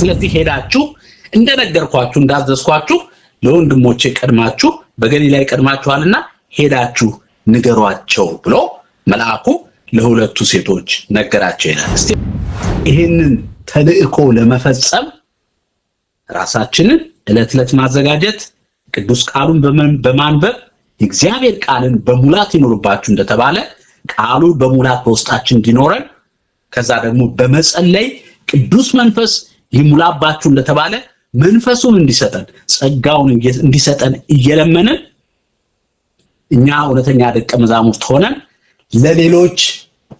ስለዚህ ሄዳችሁ እንደነገርኳችሁ እንዳዘዝኳችሁ ለወንድሞቼ ቀድማችሁ በገሊላ ቀድማችኋልና ሄዳችሁ ንገሯቸው ብሎ መልአኩ ለሁለቱ ሴቶች ነገራቸው ይላል። እስቲ ይሄንን ተልእኮ ለመፈጸም ራሳችንን ዕለት ማዘጋጀት ቅዱስ ቃሉን በማንበብ እግዚአብሔር ቃልን በሙላት ይኖርባችሁ እንደተባለ ቃሉ በሙላት በውስጣችን እንዲኖረን ከዛ ደግሞ በመጸለይ ቅዱስ መንፈስ ይሙላባችሁ እንደተባለ መንፈሱን እንዲሰጠን ጸጋውን እንዲሰጠን እየለመንን እኛ እውነተኛ ደቀ መዛሙርት ሆነን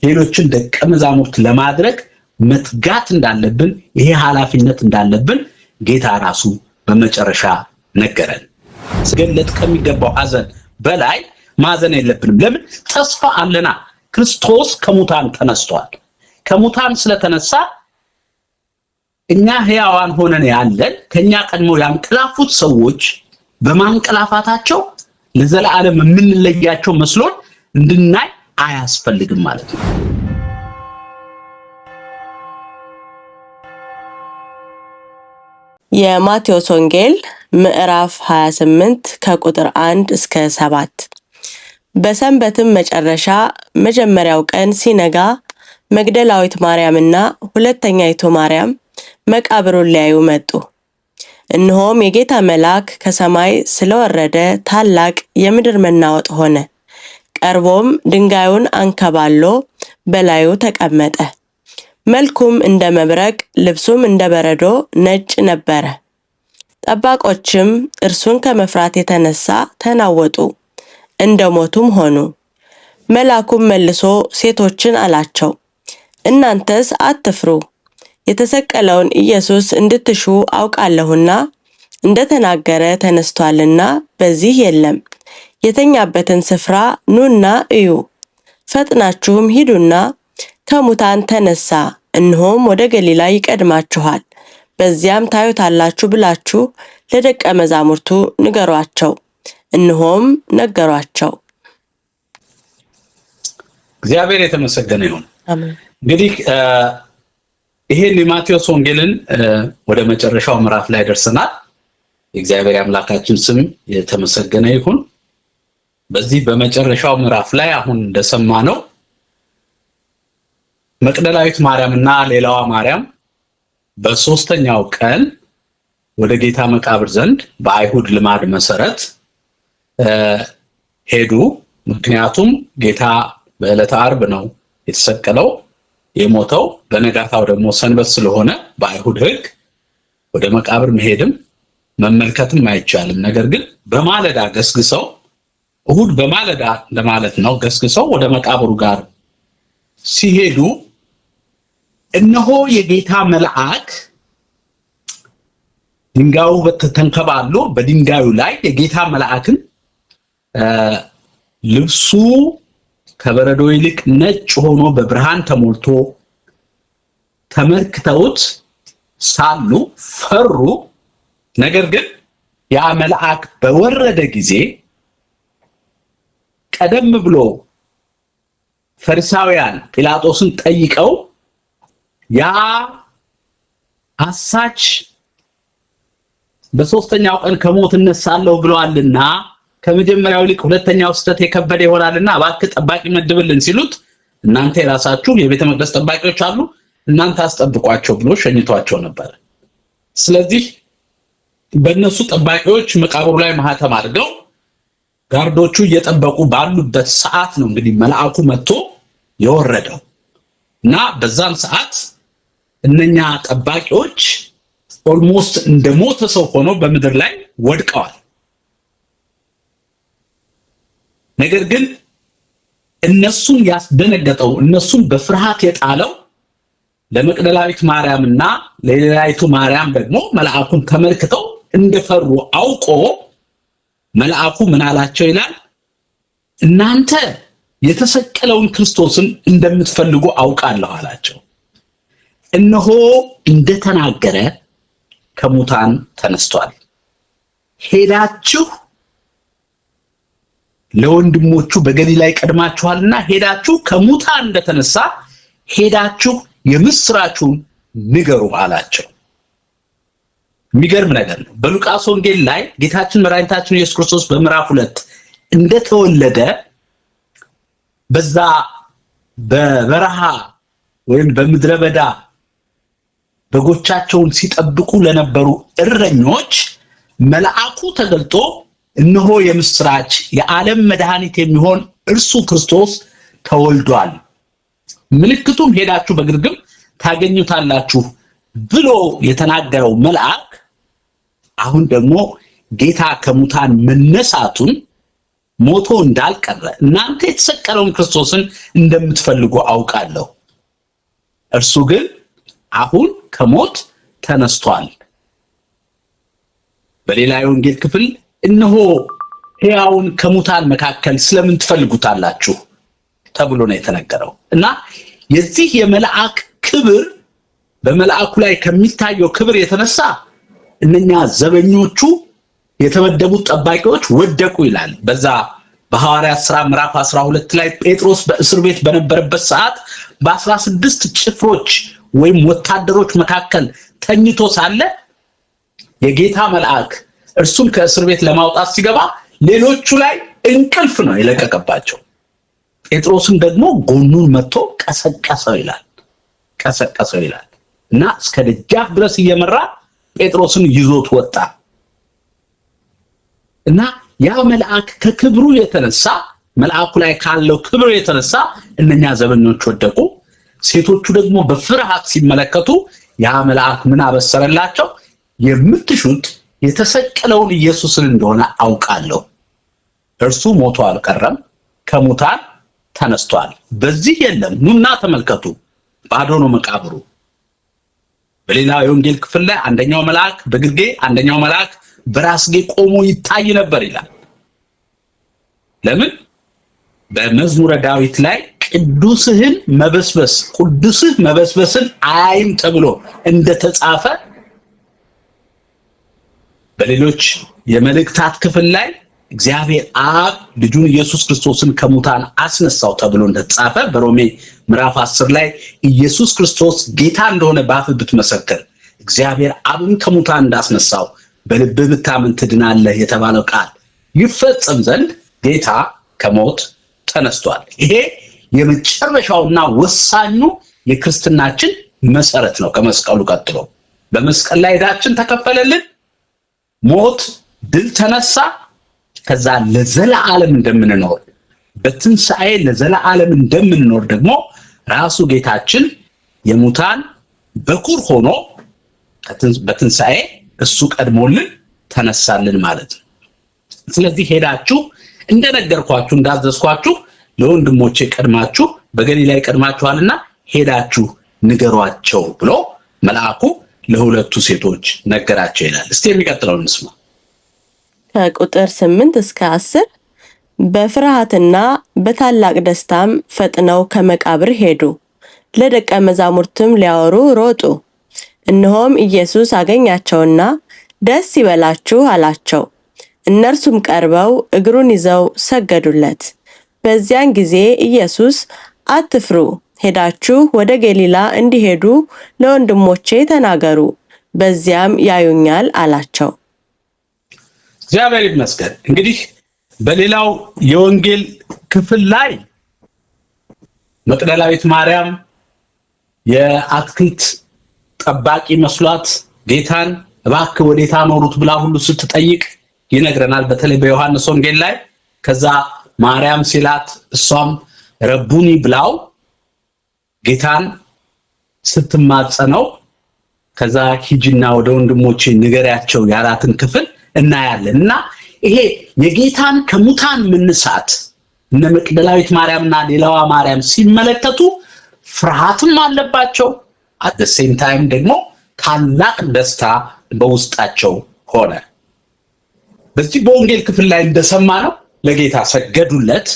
ሌሎችን ደቀ መዛሙርት ለማድረግ መትጋት እንዳለብን ይሄ ኃላፊነት እንዳለብን ጌታ ራሱ በመጨረሻ ነገረን። ስገለጥ ከሚገባው ሐዘን በላይ ማዘን የለብንም። ለምን? ተስፋ አለና ክርስቶስ ከሙታን ተነስቷል። ከሙታን ስለተነሳ እኛ ሕያዋን ሆነን ያለን ከኛ ቀድሞ ያንቀላፉት ሰዎች በማንቀላፋታቸው ለዘላለም የምንለያቸው መስሎን እንድናይ አያስፈልግም ማለት ነው። የማቴዎስ ወንጌል ምዕራፍ 28 ከቁጥር 1 እስከ 7። በሰንበትም መጨረሻ መጀመሪያው ቀን ሲነጋ መግደላዊት ማርያምና ሁለተኛይቱ ማርያም መቃብሩን ሊያዩ መጡ። እነሆም የጌታ መልአክ ከሰማይ ስለወረደ ታላቅ የምድር መናወጥ ሆነ። ቀርቦም ድንጋዩን አንከባሎ በላዩ ተቀመጠ። መልኩም እንደ መብረቅ ልብሱም እንደ በረዶ ነጭ ነበረ። ጠባቆችም እርሱን ከመፍራት የተነሳ ተናወጡ፣ እንደሞቱም ሆኑ። መልአኩም መልሶ ሴቶችን አላቸው፣ እናንተስ አትፍሩ፣ የተሰቀለውን ኢየሱስ እንድትሹ አውቃለሁና እንደተናገረ ተነስቷልና በዚህ የለም። የተኛበትን ስፍራ ኑና እዩ። ፈጥናችሁም ሂዱና ከሙታን ተነሳ፣ እነሆም ወደ ገሊላ ይቀድማችኋል፣ በዚያም ታዩታላችሁ ብላችሁ ለደቀ መዛሙርቱ ንገሯቸው። እነሆም ነገሯቸው። እግዚአብሔር የተመሰገነ ይሁን። አሜን። እንግዲህ ይሄን የማቴዎስ ወንጌልን ወደ መጨረሻው ምዕራፍ ላይ ደርሰናል። የእግዚአብሔር አምላካችን ስም የተመሰገነ ይሁን። በዚህ በመጨረሻው ምዕራፍ ላይ አሁን እንደሰማነው መቅደላዊት ማርያምና ሌላዋ ማርያም በሶስተኛው ቀን ወደ ጌታ መቃብር ዘንድ በአይሁድ ልማድ መሰረት ሄዱ። ምክንያቱም ጌታ በዕለተ ዓርብ ነው የተሰቀለው የሞተው። በነጋታው ደግሞ ሰንበት ስለሆነ በአይሁድ ሕግ ወደ መቃብር መሄድም መመልከትም አይቻልም። ነገር ግን በማለዳ ገስግሰው እሁድ በማለዳ ለማለት ነው ገስግሰው ወደ መቃብሩ ጋር ሲሄዱ እነሆ የጌታ መልአክ ድንጋዩ ተንከባሎ በድንጋዩ ላይ የጌታ መልአክን ልብሱ ከበረዶ ይልቅ ነጭ ሆኖ በብርሃን ተሞልቶ ተመልክተውት ሳሉ ፈሩ። ነገር ግን ያ መልአክ በወረደ ጊዜ ቀደም ብሎ ፈሪሳውያን ጲላጦስን ጠይቀው ያ አሳች በሶስተኛው ቀን ከሞት እነሳለሁ ብለዋልና ከመጀመሪያው ይልቅ ሁለተኛው ስተት የከበደ ይሆናልና እባክህ ጠባቂ መድብልን ሲሉት እናንተ የራሳችሁ የቤተ መቅደስ ጠባቂዎች አሉ እናንተ አስጠብቋቸው ብሎ ሸኝቷቸው ነበር። ስለዚህ በእነሱ ጠባቂዎች መቃብሩ ላይ ማህተም አድርገው ጋርዶቹ እየጠበቁ ባሉበት ሰዓት ነው እንግዲህ መልአኩ መጥቶ የወረደው እና በዛን ሰዓት እነኛ ጠባቂዎች ኦልሞስት እንደሞተ ሰው ሆነው በምድር ላይ ወድቀዋል። ነገር ግን እነሱን ያስደነገጠው እነሱን በፍርሃት የጣለው ለመቅደላዊት ማርያምና ለሌላይቱ ማርያም ደግሞ መልአኩን ተመልክተው እንደፈሩ አውቆ መልአኩ ምን አላቸው ይላል? እናንተ የተሰቀለውን ክርስቶስን እንደምትፈልጉ አውቃለሁ አላቸው። እነሆ እንደተናገረ ከሙታን ተነስቷል። ሄዳችሁ ለወንድሞቹ በገሊላ ቀድማችኋልና ሄዳችሁ ከሙታን እንደተነሳ ሄዳችሁ የምስራቹን ንገሩ አላቸው። የሚገርም ነገር ነው። በሉቃስ ወንጌል ላይ ጌታችን መድኃኒታችን ኢየሱስ ክርስቶስ በምዕራፍ 2 እንደተወለደ በዛ በበረሃ ወይም በምድረ በዳ በጎቻቸውን ሲጠብቁ ለነበሩ እረኞች መልአኩ ተገልጦ እነሆ የምስራች የዓለም መድኃኒት የሚሆን እርሱ ክርስቶስ ተወልዷል፣ ምልክቱም ሄዳችሁ በግርግም ታገኙታላችሁ ብሎ የተናገረው መልአክ አሁን ደግሞ ጌታ ከሙታን መነሳቱን ሞቶ እንዳልቀረ እናንተ የተሰቀለውን ክርስቶስን እንደምትፈልጉ አውቃለሁ፣ እርሱ ግን አሁን ከሞት ተነስቷል። በሌላ የወንጌል ክፍል እነሆ ሕያውን ከሙታን መካከል ስለምን ትፈልጉታላችሁ ተብሎ ነው የተነገረው። እና የዚህ የመልአክ ክብር በመልአኩ ላይ ከሚታየው ክብር የተነሳ እነኛ ዘበኞቹ የተመደቡት ጠባቂዎች ወደቁ ይላል። በዛ በሐዋርያት ሥራ ምዕራፍ 12 ላይ ጴጥሮስ በእስር ቤት በነበረበት ሰዓት በ16 ጭፍሮች ወይም ወታደሮች መካከል ተኝቶ ሳለ የጌታ መልአክ እርሱን ከእስር ቤት ለማውጣት ሲገባ ሌሎቹ ላይ እንቅልፍ ነው የለቀቀባቸው። ጴጥሮስን ደግሞ ጎኑን መጥቶ ቀሰቀሰው ይላል እና እስከ ደጃፍ ድረስ እየመራ ጴጥሮስን ይዞት ወጣ። እና ያ መልአክ ከክብሩ የተነሳ መልአኩ ላይ ካለው ክብሩ የተነሳ እነኛ ዘበኞች ወደቁ። ሴቶቹ ደግሞ በፍርሃት ሲመለከቱ ያ መልአክ ምን አበሰረላቸው? የምትሹት የተሰቀለውን ኢየሱስን እንደሆነ አውቃለሁ፣ እርሱ ሞቶ አልቀረም፣ ከሙታን ተነስቷል። በዚህ የለም፣ ኑና ተመልከቱ፣ ባዶ ነው መቃብሩ። በሌላ የወንጌል ክፍል ላይ አንደኛው መልአክ በግርጌ አንደኛው መልአክ በራስጌ ቆሞ ይታይ ነበር ይላል። ለምን? በመዝሙረ ዳዊት ላይ ቅዱስህ መበስበስን አያይም ተብሎ እንደተጻፈ በሌሎች የመልእክታት ክፍል ላይ እግዚአብሔር አብ ልጁን ኢየሱስ ክርስቶስን ከሙታን አስነሳው ተብሎ እንደተጻፈ በሮሜ ምዕራፍ 10 ላይ ኢየሱስ ክርስቶስ ጌታ እንደሆነ በአፍህ ብትመሰክር እግዚአብሔር አብን ከሙታን እንዳስነሳው በልብህ ብታምን ትድናለህ የተባለው ቃል ይፈጸም ዘንድ ጌታ ከሞት ተነስቷል። ይሄ የመጨረሻውና ወሳኙ የክርስትናችን መሰረት ነው። ከመስቀሉ ቀጥሎ በመስቀል ላይ ዕዳችን ተከፈለልን፣ ሞት ድል ተነሳ። ከዛ ለዘላለም እንደምንኖር በትንሣኤ ለዘላለም እንደምንኖር ደግሞ ራሱ ጌታችን የሙታን በኩር ሆኖ በትንሣኤ እሱ ቀድሞልን ተነሳልን ማለት ነው። ስለዚህ ሄዳችሁ እንደነገርኳችሁ እንዳዘዝኳችሁ ለወንድሞቼ ቀድማችሁ በገሊላ ቀድማችኋልና ሄዳችሁ ንገሯቸው ብሎ መልአኩ ለሁለቱ ሴቶች ነገራቸው ይላል። እስቲ የሚቀጥለው እንስማ። ከቁጥር 8 እስከ 10 በፍርሃትና በታላቅ ደስታም ፈጥነው ከመቃብር ሄዱ፣ ለደቀ መዛሙርትም ሊያወሩ ሮጡ። እነሆም ኢየሱስ አገኛቸውና ደስ ይበላችሁ አላቸው። እነርሱም ቀርበው እግሩን ይዘው ሰገዱለት። በዚያን ጊዜ ኢየሱስ አትፍሩ፣ ሄዳችሁ ወደ ገሊላ እንዲሄዱ ለወንድሞቼ ተናገሩ፣ በዚያም ያዩኛል አላቸው። እግዚአብሔር ይመስገን። እንግዲህ በሌላው የወንጌል ክፍል ላይ መቅደላዊት ማርያም የአትክልት ጠባቂ መስሏት ጌታን እባክህ ወዴት አኖሩት ብላ ሁሉ ስትጠይቅ ይነግረናል። በተለይ በዮሐንስ ወንጌል ላይ ከዛ ማርያም ሲላት እሷም ረቡኒ ብላው ጌታን ስትማጸነው ከዛ ሂጂና ወደ ወንድሞቼ ንገሪያቸው ያላትን ክፍል እናያለን። እና ይሄ የጌታን ከሙታን መነሳት እነ መቅደላዊት ማርያምና ሌላዋ ማርያም ሲመለከቱ ፍርሃትም አለባቸው፣ at the same time ደግሞ ታላቅ ደስታ በውስጣቸው ሆነ። በዚህ በወንጌል ክፍል ላይ እንደሰማነው ለጌታ ሰገዱለት።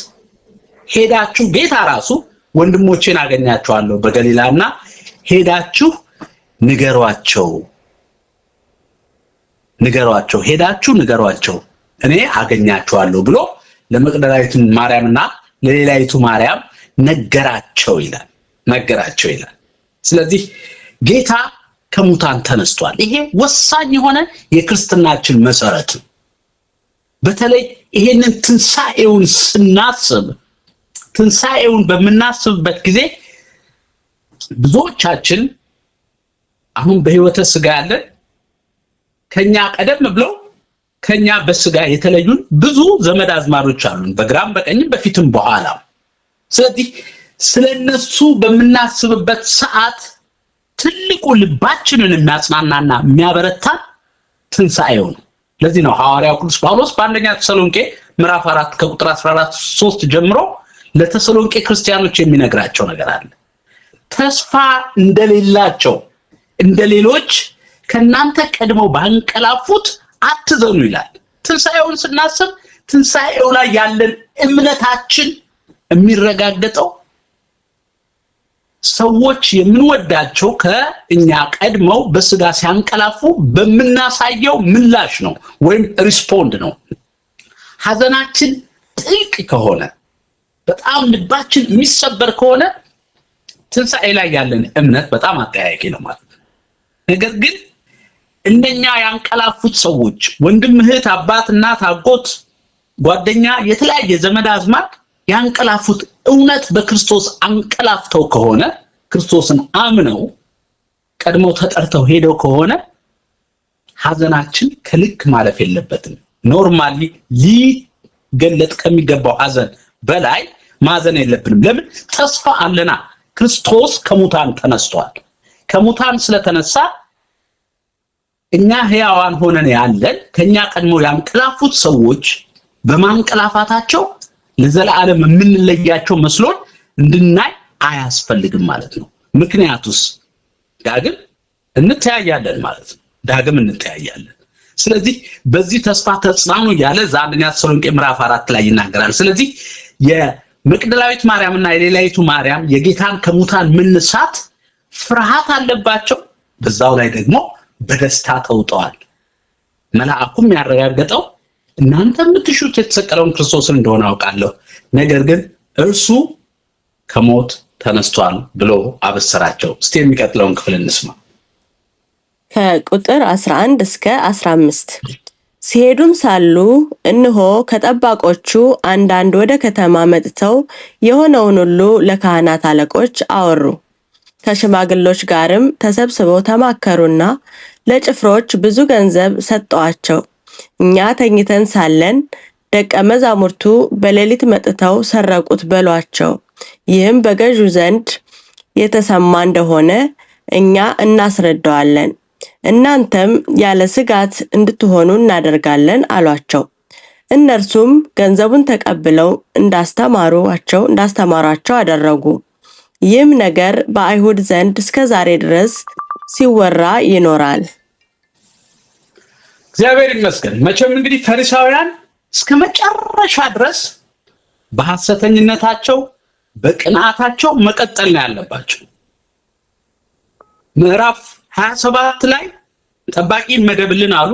ሄዳችሁ ጌታ ራሱ ወንድሞቼን አገኛቸዋለሁ በገሊላና ሄዳችሁ ንገሯቸው፣ ሄዳችሁ ንገሯቸው እኔ አገኛቸዋለሁ ብሎ ለመቅደላዊት ማርያምና ለሌላይቱ ማርያም ነገራቸው ይላል። ስለዚህ ጌታ ከሙታን ተነስቷል። ይሄ ወሳኝ የሆነ የክርስትናችን መሰረት ነው። በተለይ ይሄንን ትንሣኤውን ስናስብ ትንሣኤውን በምናስብበት ጊዜ ብዙዎቻችን አሁን በህይወተ ሥጋ ያለን ከኛ ቀደም ብለው ከኛ በሥጋ የተለዩን ብዙ ዘመድ አዝማዶች አሉን፣ በግራም በቀኝም በፊትም በኋላ። ስለዚህ ስለነሱ በምናስብበት ሰዓት ትልቁ ልባችንን የሚያጽናናና የሚያበረታ ትንሣኤው ነው። ለዚህ ነው ሐዋርያው ቅዱስ ጳውሎስ በአንደኛ ተሰሎንቄ ምዕራፍ 4 ከቁጥር 14 ጀምሮ ለተሰሎንቄ ክርስቲያኖች የሚነግራቸው ነገር አለ። ተስፋ እንደሌላቸው እንደሌሎች ከናንተ ቀድመው ባንቀላፉት አትዘኑ ይላል። ትንሣኤውን ስናስብ ትንሣኤው ላይ ያለን እምነታችን የሚረጋገጠው ሰዎች የምንወዳቸው ከእኛ ቀድመው በሥጋ ሲያንቀላፉ በምናሳየው ምላሽ ነው ወይም ሪስፖንድ ነው። ሐዘናችን ጥልቅ ከሆነ በጣም ልባችን የሚሰበር ከሆነ ትንሣኤ ላይ ያለን እምነት በጣም አጠያያቂ ነው ማለት ነው። ነገር ግን እንደኛ ያንቀላፉት ሰዎች ወንድም፣ እህት፣ አባት፣ እናት፣ አጎት፣ ጓደኛ፣ የተለያየ ዘመድ አዝማድ ያንቀላፉት እውነት በክርስቶስ አንቀላፍተው ከሆነ ክርስቶስን አምነው ቀድመው ተጠርተው ሄደው ከሆነ ሐዘናችን ከልክ ማለፍ የለበትም። ኖርማሊ ሊገለጥ ከሚገባው ሐዘን በላይ ማዘን የለብንም። ለምን? ተስፋ አለና። ክርስቶስ ከሙታን ተነስቷል። ከሙታን ስለተነሳ እኛ ሕያዋን ሆነን ያለን ከኛ ቀድሞ ያንቀላፉት ሰዎች በማንቀላፋታቸው ለዘላለም የምንለያቸው መስሎን እንድናይ አያስፈልግም ማለት ነው። ምክንያቱስ ዳግም እንተያያለን ማለት ነው። ዳግም እንተያያለን። ስለዚህ በዚህ ተስፋ ተጽናኑ ያለ አንደኛ ተሰሎንቄ ምዕራፍ 4 ላይ ይናገራል። ስለዚህ የመቅደላዊት ማርያምና የሌላይቱ ማርያም የጌታን ከሙታን መነሳት ፍርሃት አለባቸው። በዛው ላይ ደግሞ በደስታ ተውጠዋል። መልአኩም ያረጋገጠው እናንተ የምትሹት የተሰቀለውን ክርስቶስን እንደሆነ አውቃለሁ፣ ነገር ግን እርሱ ከሞት ተነስቷል ብሎ አበሰራቸው። እስቲ የሚቀጥለውን ክፍል እንስማ። ከቁጥር 11 እስከ 15 ሲሄዱም ሳሉ እነሆ ከጠባቆቹ አንዳንድ ወደ ከተማ መጥተው የሆነውን ሁሉ ለካህናት አለቆች አወሩ። ከሽማግሎች ጋርም ተሰብስበው ተማከሩና ለጭፍሮች ብዙ ገንዘብ ሰጠዋቸው። እኛ ተኝተን ሳለን ደቀ መዛሙርቱ በሌሊት መጥተው ሰረቁት በሏቸው። ይህም በገዢው ዘንድ የተሰማ እንደሆነ እኛ እናስረዳዋለን፣ እናንተም ያለ ስጋት እንድትሆኑ እናደርጋለን አሏቸው። እነርሱም ገንዘቡን ተቀብለው እንዳስተማሯቸው አደረጉ። ይህም ነገር በአይሁድ ዘንድ እስከ ዛሬ ድረስ ሲወራ ይኖራል። እግዚአብሔር ይመስገን። መቼም እንግዲህ ፈሪሳውያን እስከ መጨረሻ ድረስ በሐሰተኝነታቸው በቅንዓታቸው መቀጠል ነው ያለባቸው። ምዕራፍ 27 ላይ ጠባቂ መደብልን አሉ።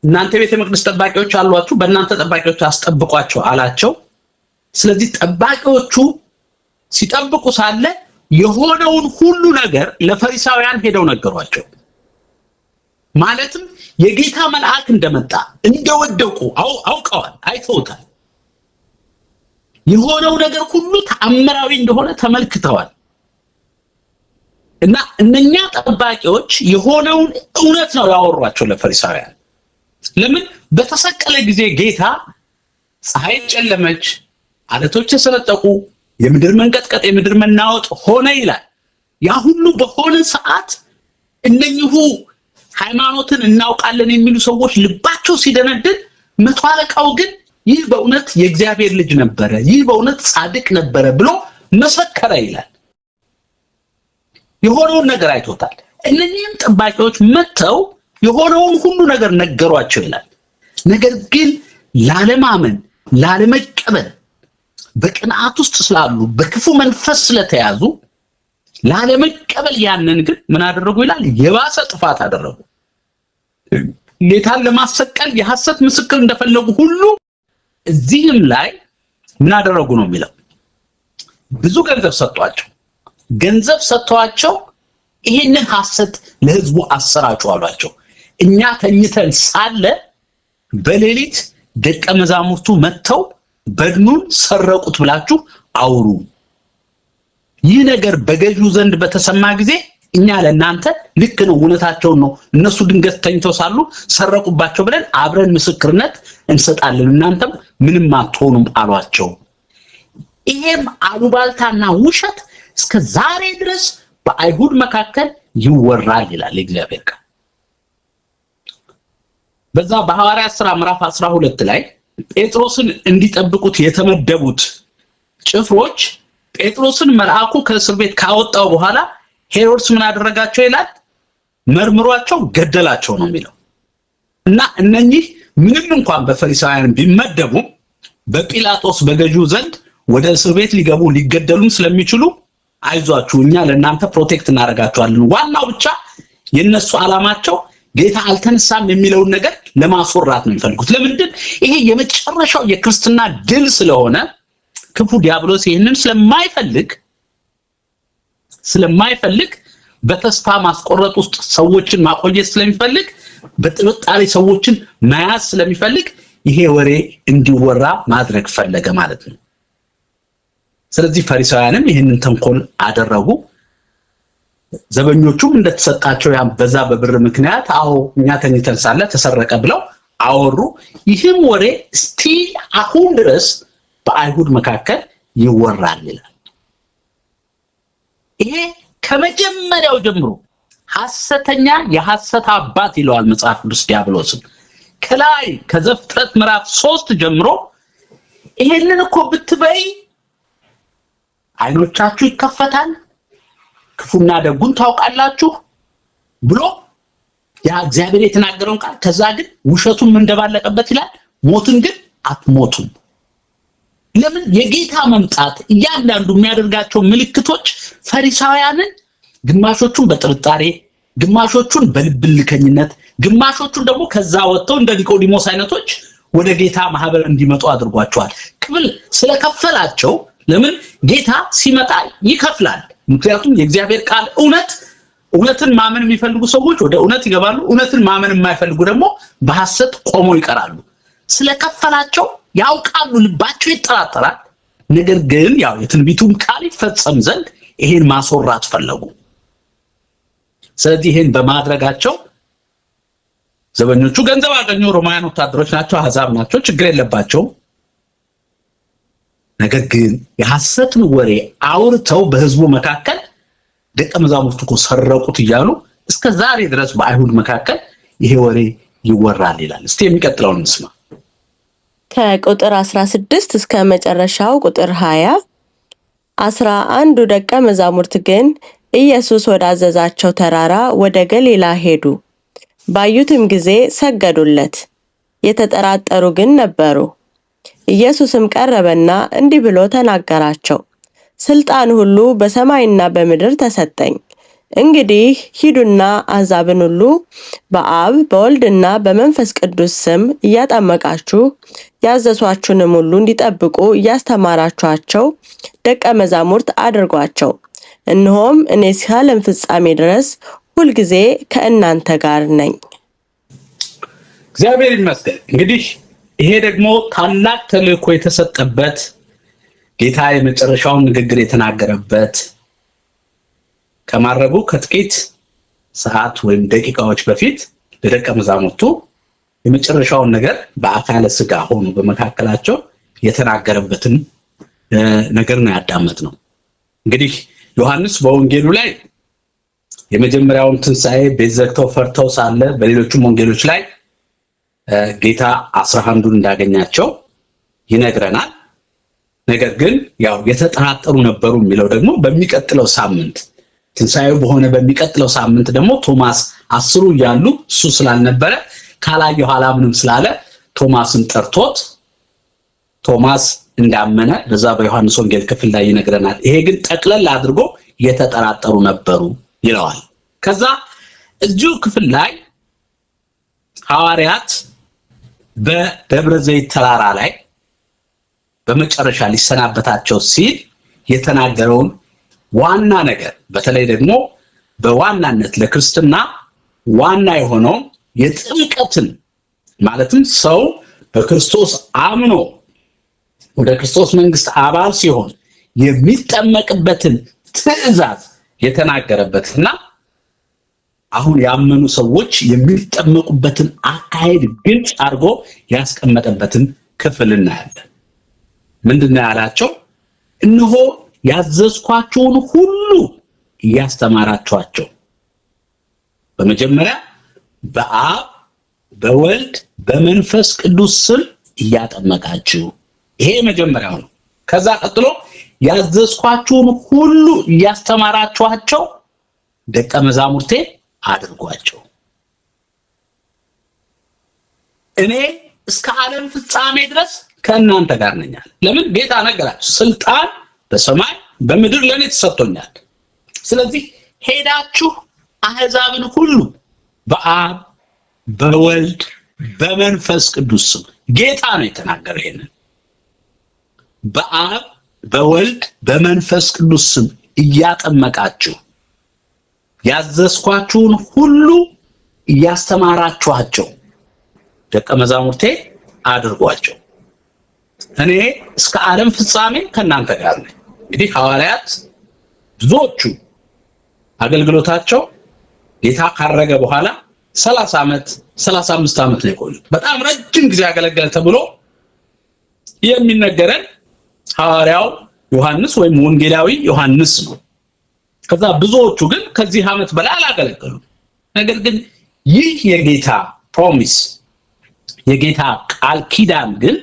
እናንተ ቤተ መቅደስ ጠባቂዎች አሏችሁ፣ በእናንተ ጠባቂዎች አስጠብቋቸው አላቸው። ስለዚህ ጠባቂዎቹ ሲጠብቁ ሳለ የሆነውን ሁሉ ነገር ለፈሪሳውያን ሄደው ነገሯቸው። ማለትም የጌታ መልአክ እንደመጣ እንደወደቁ አውቀዋል፣ አይተውታል። የሆነው ነገር ሁሉ ተአምራዊ እንደሆነ ተመልክተዋል። እና እነኛ ጠባቂዎች የሆነውን እውነት ነው ያወሯቸው ለፈሪሳውያን። ለምን? በተሰቀለ ጊዜ ጌታ ፀሐይ ጨለመች፣ አለቶች ተሰነጠቁ፣ የምድር መንቀጥቀጥ የምድር መናወጥ ሆነ ይላል። ያ ሁሉ በሆነ ሰዓት እነኚሁ ሃይማኖትን እናውቃለን የሚሉ ሰዎች ልባቸው ሲደነድን፣ መቶ አለቃው ግን ይህ በእውነት የእግዚአብሔር ልጅ ነበረ፣ ይህ በእውነት ጻድቅ ነበረ ብሎ መሰከረ ይላል። የሆነውን ነገር አይቶታል። እነኚህም ጠባቂዎች መተው የሆነውን ሁሉ ነገር ነገሯቸው ይላል። ነገር ግን ላለማመን ላለመቀበል በቅንዓት ውስጥ ስላሉ በክፉ መንፈስ ስለተያዙ ላለመቀበል ያንን ግን ምን አደረጉ ይላል? የባሰ ጥፋት አደረጉ። ጌታን ለማሰቀል የሐሰት ምስክር እንደፈለጉ ሁሉ እዚህም ላይ ምን አደረጉ ነው የሚለው? ብዙ ገንዘብ ሰጥቷቸው ይሄንን ሐሰት ለህዝቡ አሰራጩ አሏቸው። እኛ ተኝተን ሳለ በሌሊት ደቀ መዛሙርቱ መተው በድኑን ሰረቁት ብላችሁ አውሩ። ይህ ነገር በገዢው ዘንድ በተሰማ ጊዜ እኛ ለእናንተ ልክ ነው እውነታቸውን ነው እነሱ ድንገት ተኝተው ሳሉ ሰረቁባቸው ብለን አብረን ምስክርነት እንሰጣለን እናንተም ምንም አትሆኑም አሏቸው። ይሄም አሉባልታና ውሸት እስከ ዛሬ ድረስ በአይሁድ መካከል ይወራል ይላል እግዚአብሔር ቃል። በዛ በሐዋርያት ሥራ ምዕራፍ 12 ላይ ጴጥሮስን እንዲጠብቁት የተመደቡት ጭፍሮች ጴጥሮስን መልአኩ ከእስር ቤት ካወጣው በኋላ ሄሮድስ ምን አደረጋቸው ይላል? መርምሯቸው ገደላቸው ነው የሚለው። እና እነኚህ ምንም እንኳን በፈሪሳውያን ቢመደቡ በጲላጦስ በገዢው ዘንድ ወደ እስር ቤት ሊገደሉም ስለሚችሉ አይዟችሁ እኛ ለእናንተ ፕሮቴክት እናደርጋቸዋለን። ዋናው ብቻ የነሱ ዓላማቸው ጌታ አልተነሳም የሚለውን ነገር ለማስወራት ነው የሚፈልጉት። ለምንድን? ይሄ የመጨረሻው የክርስትና ድል ስለሆነ ክፉ ዲያብሎስ ይሄንን ስለማይፈልግ በተስፋ ማስቆረጥ ውስጥ ሰዎችን ማቆየት ስለሚፈልግ በጥርጣሬ ሰዎችን መያዝ ስለሚፈልግ ይሄ ወሬ እንዲወራ ማድረግ ፈለገ ማለት ነው። ስለዚህ ፈሪሳውያንም ይሄንን ተንኮል አደረጉ። ዘበኞቹም እንደተሰጣቸው ያ በዛ በብር ምክንያት አዎ እኛ ተኝተን ሳለ ተሰረቀ ብለው አወሩ። ይህም ወሬ ስቲል አሁን ድረስ በአይሁድ መካከል ይወራል ይላል። ይሄ ከመጀመሪያው ጀምሮ ሐሰተኛ የሐሰት አባት ይለዋል መጽሐፍ ቅዱስ ዲያብሎስን። ከላይ ከዘፍጥረት ምዕራፍ 3 ጀምሮ ይሄንን እኮ ብትበይ አይኖቻችሁ ይከፈታል ክፉና ደጉን ታውቃላችሁ ብሎ ያ እግዚአብሔር የተናገረውን ቃል ከዛ ግን ውሸቱን እንደባለቀበት ይላል። ሞትን ግን አትሞቱም። ለምን? የጌታ መምጣት እያንዳንዱ የሚያደርጋቸው ምልክቶች ፈሪሳውያንን ግማሾቹን በጥርጣሬ ግማሾቹን በልብልከኝነት ግማሾቹን ደግሞ ከዛ ወጥተው እንደ ኒቆዲሞስ አይነቶች ወደ ጌታ ማህበር እንዲመጡ አድርጓቸዋል። ክፍል ስለከፈላቸው ለምን? ጌታ ሲመጣ ይከፍላል። ምክንያቱም የእግዚአብሔር ቃል እውነትን ማመን የሚፈልጉ ሰዎች ወደ እውነት ይገባሉ። እውነትን ማመን የማይፈልጉ ደግሞ በሐሰት ቆመው ይቀራሉ። ስለከፈላቸው ያውቃሉ፣ ልባቸው ይጠራጠራል። ነገር ግን ያው የትንቢቱም ቃል ይፈጸም ዘንድ ይሄን ማስወራት ፈለጉ። ስለዚህ ይሄን በማድረጋቸው ዘበኞቹ ገንዘብ አገኙ። ሮማውያን ወታደሮች ናቸው፣ አሕዛብ ናቸው፣ ችግር የለባቸውም። ነገር ግን የሐሰትን ወሬ አውርተው በህዝቡ መካከል ደቀ መዛሙርቱ እኮ ሰረቁት እያሉ እስከ ዛሬ ድረስ በአይሁድ መካከል ይሄ ወሬ ይወራል ይላል። እስቲ የሚቀጥለውን እንስማ። ከቁጥር 16 እስከ መጨረሻው ቁጥር 20 11 ደቀ መዛሙርት ግን ኢየሱስ ወዳዘዛቸው ተራራ ወደ ገሊላ ሄዱ። ባዩትም ጊዜ ሰገዱለት። የተጠራጠሩ ግን ነበሩ። ኢየሱስም ቀረበና እንዲህ ብሎ ተናገራቸው። ስልጣን ሁሉ በሰማይና በምድር ተሰጠኝ። እንግዲህ ሂዱና አሕዛብን ሁሉ በአብ በወልድና በመንፈስ ቅዱስ ስም እያጠመቃችሁ ያዘዟችሁንም ሁሉ እንዲጠብቁ እያስተማራችኋቸው ደቀ መዛሙርት አድርጓቸው። እነሆም እኔ እስከ ዓለም ፍጻሜ ድረስ ሁልጊዜ ከእናንተ ጋር ነኝ። እግዚአብሔር ይመስገን። እንግዲህ ይሄ ደግሞ ታላቅ ተልእኮ የተሰጠበት ጌታ የመጨረሻውን ንግግር የተናገረበት ከማረጉ ከጥቂት ሰዓት ወይም ደቂቃዎች በፊት ለደቀ መዛሙርቱ የመጨረሻውን ነገር በአካለ ሥጋ ሆኖ በመካከላቸው የተናገረበትን ነገር ነው ያዳመጥነው። እንግዲህ ዮሐንስ በወንጌሉ ላይ የመጀመሪያውን ትንሣኤ ቤት ዘግተው ፈርተው ሳለ በሌሎችም ወንጌሎች ላይ ጌታ 11ን እንዳገኛቸው ይነግረናል። ነገር ግን ያው የተጠራጠሩ ነበሩ የሚለው ደግሞ በሚቀጥለው ሳምንት ትንሣኤው በሆነ በሚቀጥለው ሳምንት ደግሞ ቶማስ 10 ያሉ እሱ ስላልነበረ ካላየው አላምንም ስላለ ቶማስን ጠርቶት ቶማስ እንዳመነ በዛ በዮሐንስ ወንጌል ክፍል ላይ ይነግረናል። ይሄ ግን ጠቅለል አድርጎ የተጠራጠሩ ነበሩ ይለዋል። ከዛ እዚሁ ክፍል ላይ ሐዋርያት በደብረ ዘይት ተራራ ላይ በመጨረሻ ሊሰናበታቸው ሲል የተናገረውን ዋና ነገር በተለይ ደግሞ በዋናነት ለክርስትና ዋና የሆነው የጥምቀትን ማለትም ሰው በክርስቶስ አምኖ ወደ ክርስቶስ መንግስት አባል ሲሆን የሚጠመቅበትን ትእዛዝ የተናገረበትና አሁን ያመኑ ሰዎች የሚጠመቁበትን አካሄድ ግልጽ አድርጎ ያስቀመጠበትን ክፍል እናያለን። ምንድነው ያላቸው? እነሆ ያዘዝኳችሁን ሁሉ እያስተማራችኋቸው በመጀመሪያ በአብ በወልድ በመንፈስ ቅዱስ ስም እያጠመቃችሁ፣ ይሄ መጀመሪያው ነው። ከዛ ቀጥሎ ያዘዝኳችሁን ሁሉ እያስተማራችኋቸው ደቀ መዛሙርቴ አድርጓቸው። እኔ እስከ ዓለም ፍጻሜ ድረስ ከእናንተ ጋር ነኝ። ለምን? ጌታ ነገራቸው። ስልጣን በሰማይ በምድር ለኔ ተሰጥቶኛል። ስለዚህ ሄዳችሁ አህዛብን ሁሉ በአብ በወልድ በመንፈስ ቅዱስ ስም፣ ጌታ ነው የተናገረው ይሄንን፣ በአብ በወልድ በመንፈስ ቅዱስ ስም እያጠመቃችሁ ያዘዝኳችሁን ሁሉ እያስተማራችኋቸው ደቀ መዛሙርቴ አድርጓቸው። እኔ እስከ ዓለም ፍጻሜ ከእናንተ ጋር ነኝ። እንግዲህ ሐዋርያት ብዙዎቹ አገልግሎታቸው ጌታ ካረገ በኋላ 30 ዓመት 35 ዓመት ነው የቆዩት። በጣም ረጅም ጊዜ ያገለገለ ተብሎ የሚነገረን ሐዋርያው ዮሐንስ ወይም ወንጌላዊ ዮሐንስ ነው። ከዛ ብዙዎቹ ግን ከዚህ ዓመት በላይ አላገለገሉም። ነገር ግን ይህ የጌታ ፕሮሚስ የጌታ ቃል ኪዳን ግን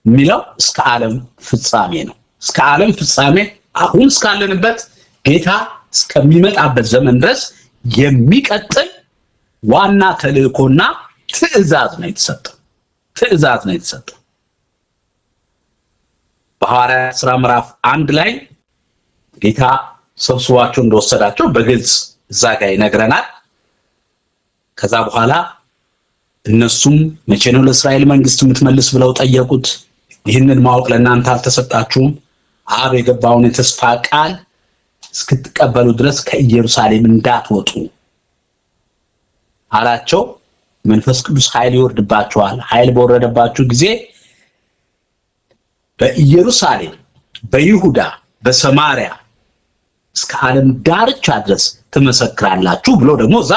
የሚለው እስከ ዓለም ፍጻሜ ነው። እስከ ዓለም ፍጻሜ አሁን እስካለንበት ጌታ እስከሚመጣበት ዘመን ድረስ የሚቀጥል ዋና ተልእኮና ትእዛዝ ነው የተሰጠው። በሐዋርያት ሥራ ምዕራፍ 1 ላይ ጌታ ሰብስቧቸው እንደወሰዳቸው በግልጽ እዛ ጋር ይነግረናል። ከዛ በኋላ እነሱም መቼ ነው ለእስራኤል መንግስት የምትመልስ ብለው ጠየቁት። ይህንን ማወቅ ለእናንተ አልተሰጣችሁም፣ አብ የገባውን የተስፋ ቃል እስክትቀበሉ ድረስ ከኢየሩሳሌም እንዳትወጡ አላቸው። መንፈስ ቅዱስ ኃይል ይወርድባችኋል። ኃይል በወረደባችሁ ጊዜ በኢየሩሳሌም፣ በይሁዳ፣ በሰማሪያ እስከ ዓለም ዳርቻ ድረስ ትመሰክራላችሁ ብሎ ደግሞ እዛ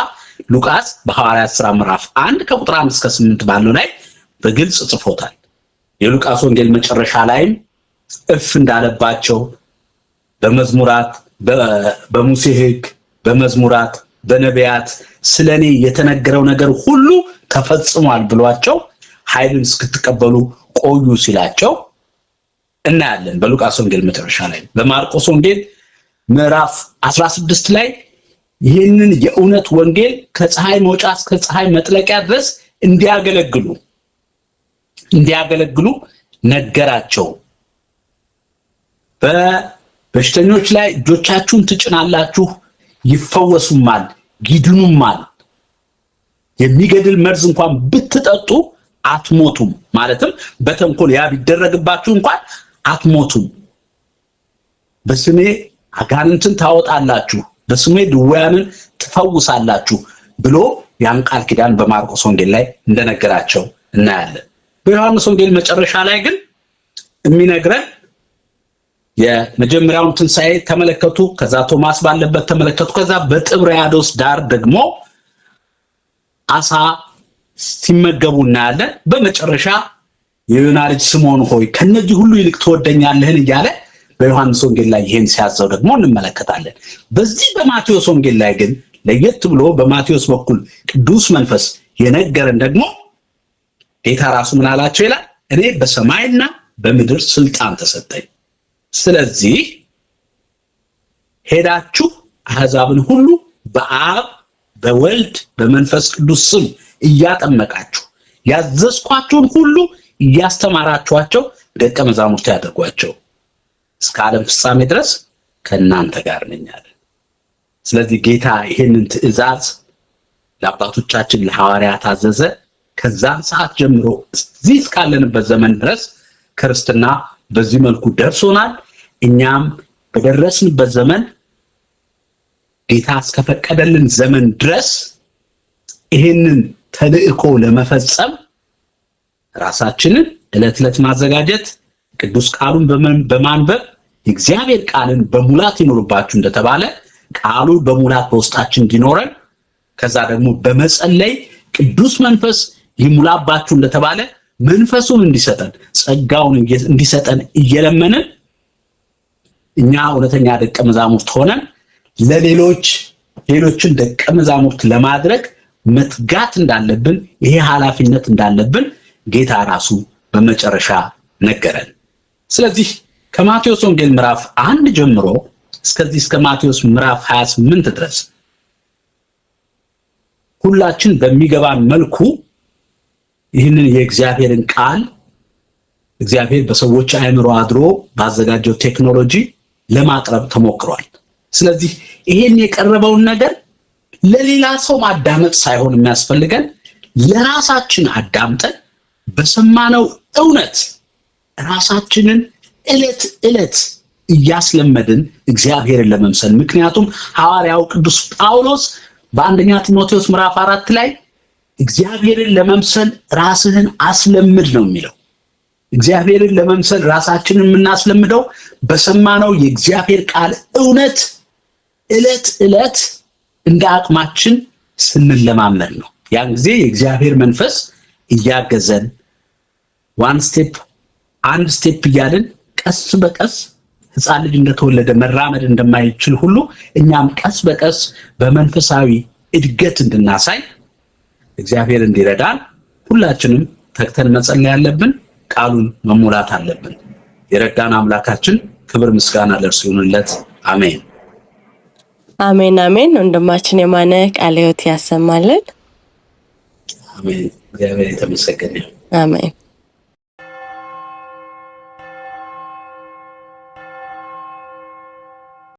ሉቃስ በሐዋርያት ሥራ ምዕራፍ 1 ከቁጥር 1 እስከ 8 ባለው ላይ በግልጽ ጽፎታል። የሉቃስ ወንጌል መጨረሻ ላይም እፍ እንዳለባቸው በመዝሙራት በሙሴ ሕግ በመዝሙራት በነቢያት ስለኔ የተነገረው ነገር ሁሉ ተፈጽሟል ብሏቸው ኃይልን እስክትቀበሉ ቆዩ ሲላቸው እናያለን በሉቃስ ወንጌል መጨረሻ ላይ። በማርቆስ ወንጌል ምዕራፍ 16 ላይ ይህንን የእውነት ወንጌል ከፀሐይ መውጫ እስከ ፀሐይ መጥለቂያ ድረስ እንዲያገለግሉ ነገራቸው። በበሽተኞች ላይ እጆቻችሁን ትጭናላችሁ ይፈወሱማል፣ ይድኑማል። የሚገድል መርዝ እንኳን ብትጠጡ አትሞቱም። ማለትም በተንኮል ያ ቢደረግባችሁ እንኳን አትሞቱም። በስሜ አጋንንትን ታወጣላችሁ፣ በስሜ ድውያንን ትፈውሳላችሁ ብሎ ያን ቃል ኪዳን በማርቆስ ወንጌል ላይ እንደነገራቸው እናያለን። በዮሐንስ ወንጌል መጨረሻ ላይ ግን የሚነግረን የመጀመሪያውን ትንሣኤ ተመለከቱ፣ ከዛ ቶማስ ባለበት ተመለከቱ፣ ከዛ በጥብርያዶስ ዳር ደግሞ አሳ ሲመገቡ እናያለን። በመጨረሻ የዮና ልጅ ስምዖን ሆይ ከነዚህ ሁሉ ይልቅ ትወደኛለህን እያለ በዮሐንስ ወንጌል ላይ ይሄን ሲያዘው ደግሞ እንመለከታለን። በዚህ በማቴዎስ ወንጌል ላይ ግን ለየት ብሎ በማቴዎስ በኩል ቅዱስ መንፈስ የነገረን ደግሞ ጌታ ራሱ ምን አላቸው ይላል? እኔ በሰማይና በምድር ስልጣን ተሰጠኝ፣ ስለዚህ ሄዳችሁ አሕዛብን ሁሉ በአብ በወልድ በመንፈስ ቅዱስ ስም እያጠመቃችሁ ያዘዝኳችሁን ሁሉ እያስተማራችኋቸው ደቀ መዛሙርት ያድርጓቸው፣ እስከ ዓለም ፍጻሜ ድረስ ከእናንተ ጋር ነኝ አለ። ስለዚህ ጌታ ይሄንን ትእዛዝ ለአባቶቻችን ለሐዋርያት አዘዘ። ከዛን ሰዓት ጀምሮ እዚህ እስካለንበት ዘመን ድረስ ክርስትና በዚህ መልኩ ደርሶናል። እኛም በደረስንበት ዘመን ጌታ እስከፈቀደልን ዘመን ድረስ ይሄንን ተልእኮ ለመፈጸም ራሳችንን ዕለት ማዘጋጀት፣ ቅዱስ ቃሉን በማንበብ የእግዚአብሔር ቃልን በሙላት ይኖርባችሁ እንደተባለ ቃሉ በሙላት በውስጣችን እንዲኖረን ከዛ ደግሞ በመጸለይ ቅዱስ መንፈስ ይሙላባችሁ እንደተባለ መንፈሱን እንዲሰጠን ጸጋውን እንዲሰጠን እየለመንን እኛ እውነተኛ ደቀ መዛሙርት ሆነን ሌሎችን ደቀ መዛሙርት ለማድረግ መትጋት እንዳለብን ይሄ ኃላፊነት እንዳለብን ጌታ ራሱ በመጨረሻ ነገረን። ስለዚህ ከማቴዎስ ወንጌል ምዕራፍ 1 ጀምሮ እስከ ማቴዎስ ምዕራፍ 28 ድረስ ሁላችን በሚገባን መልኩ ይህንን የእግዚአብሔርን ቃል እግዚአብሔር በሰዎች አእምሮ አድሮ ባዘጋጀው ቴክኖሎጂ ለማቅረብ ተሞክሯል። ስለዚህ ይሄን የቀረበውን ነገር ለሌላ ሰው ማዳመጥ ሳይሆን የሚያስፈልገን ለራሳችን አዳምጠን በሰማነው እውነት ራሳችንን ዕለት እያስለመድን እግዚአብሔርን ለመምሰል ምክንያቱም ሐዋርያው ቅዱስ ጳውሎስ በአንደኛ ጢሞቴዎስ ምዕራፍ 4 ላይ እግዚአብሔርን ለመምሰል ራስህን አስለምድ ነው የሚለው። እግዚአብሔርን ለመምሰል ራሳችንን የምናስለምደው በሰማነው የእግዚአብሔር ቃል እውነት ዕለት እንደ አቅማችን ስንለማመድ ነው። ያን ጊዜ የእግዚአብሔር መንፈስ እያገዘን አንድ ስቴፕ እያልን ቀስ በቀስ ሕፃን ልጅ እንደተወለደ መራመድ እንደማይችል ሁሉ እኛም ቀስ በቀስ በመንፈሳዊ እድገት እንድናሳይ እግዚአብሔር እንዲረዳን ሁላችንም ተግተን መጸለይ ያለብን፣ ቃሉን መሙላት አለብን። የረዳን አምላካችን ክብር ምስጋና ለእርሱ ይሁንለት። አሜን አሜን። ወንድማችን የማነ ቃለ ሕይወት ያሰማልን። አሜን። እግዚአብሔር የተመሰገነ ይሁን። አሜን።